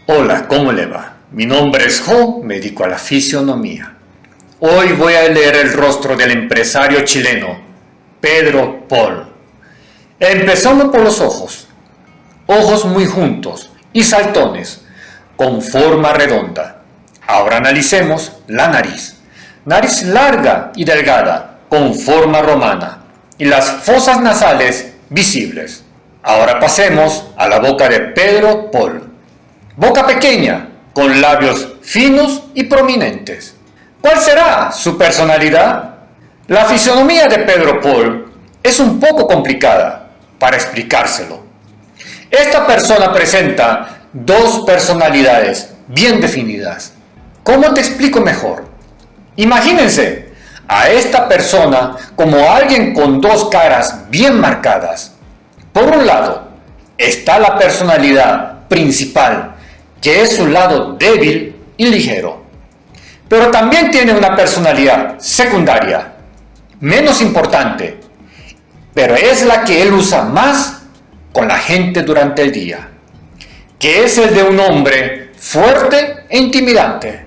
Hola, ¿cómo le va? Mi nombre es Jo, me dedico a la fisionomía. Hoy voy a leer el rostro del empresario chileno, Pedro Pol. Empezando por los ojos. Ojos muy juntos y saltones, con forma redonda. Ahora analicemos la nariz. Nariz larga y delgada, con forma romana, y las fosas nasales visibles. Ahora pasemos a la boca de Pedro Pol. Boca pequeña, con labios finos y prominentes. ¿Cuál será su personalidad? La fisonomía de Pedro Pol es un poco complicada para explicárselo. Esta persona presenta dos personalidades bien definidas. ¿Cómo te explico mejor? Imagínense a esta persona como alguien con dos caras bien marcadas. Por un lado está la personalidad principal, que es su lado débil y ligero. Pero también tiene una personalidad secundaria, menos importante, pero es la que él usa más con la gente durante el día, que es el de un hombre fuerte e intimidante.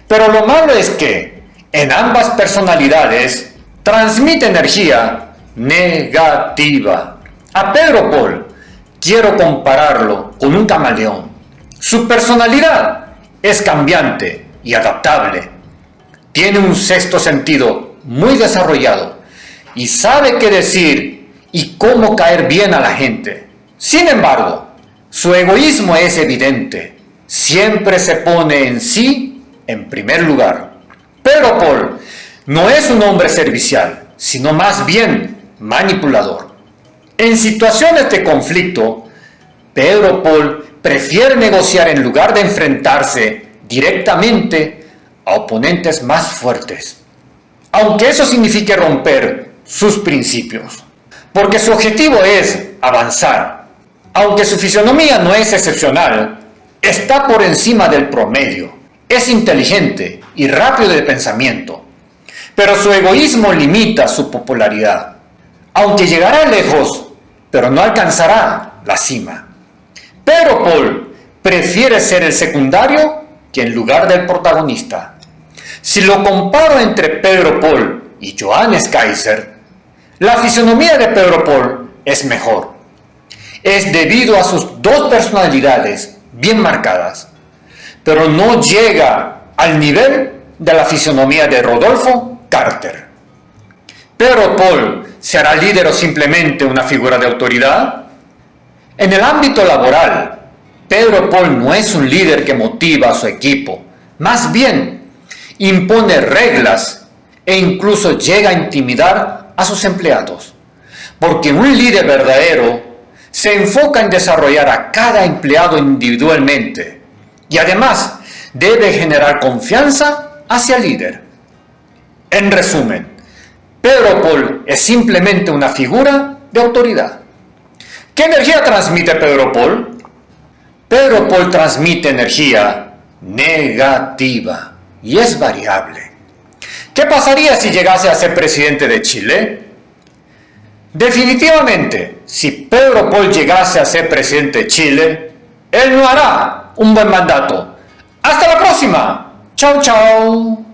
Pero lo malo es que en ambas personalidades transmite energía negativa. A Pedro Pol quiero compararlo con un camaleón. Su personalidad es cambiante y adaptable. Tiene un sexto sentido muy desarrollado y sabe qué decir y cómo caer bien a la gente. Sin embargo, su egoísmo es evidente. Siempre se pone en sí en primer lugar. Pedro Pol no es un hombre servicial, sino más bien manipulador. En situaciones de conflicto, Pedro Pol prefiere negociar en lugar de enfrentarse directamente a oponentes más fuertes, aunque eso signifique romper sus principios, porque su objetivo es avanzar. Aunque su fisonomía no es excepcional, está por encima del promedio, es inteligente y rápido de pensamiento, pero su egoísmo limita su popularidad, aunque llegará lejos, pero no alcanzará la cima. Pedro Pol prefiere ser el secundario que en lugar del protagonista. Si lo comparo entre Pedro Pol y Johannes Kaiser, la fisonomía de Pedro Pol es mejor. Es debido a sus dos personalidades bien marcadas, pero no llega al nivel de la fisonomía de Rodolfo Carter. ¿Pedro Pol será líder o simplemente una figura de autoridad? En el ámbito laboral, Pedro Pol no es un líder que motiva a su equipo, más bien impone reglas e incluso llega a intimidar a sus empleados, porque un líder verdadero se enfoca en desarrollar a cada empleado individualmente y además debe generar confianza hacia el líder. En resumen, Pedro Pol es simplemente una figura de autoridad. ¿Qué energía transmite Pedro Pol? Pedro Pol transmite energía negativa y es variable. ¿Qué pasaría si llegase a ser presidente de Chile? Definitivamente, si Pedro Pol llegase a ser presidente de Chile, él no hará un buen mandato. ¡Hasta la próxima! ¡Chao, chao!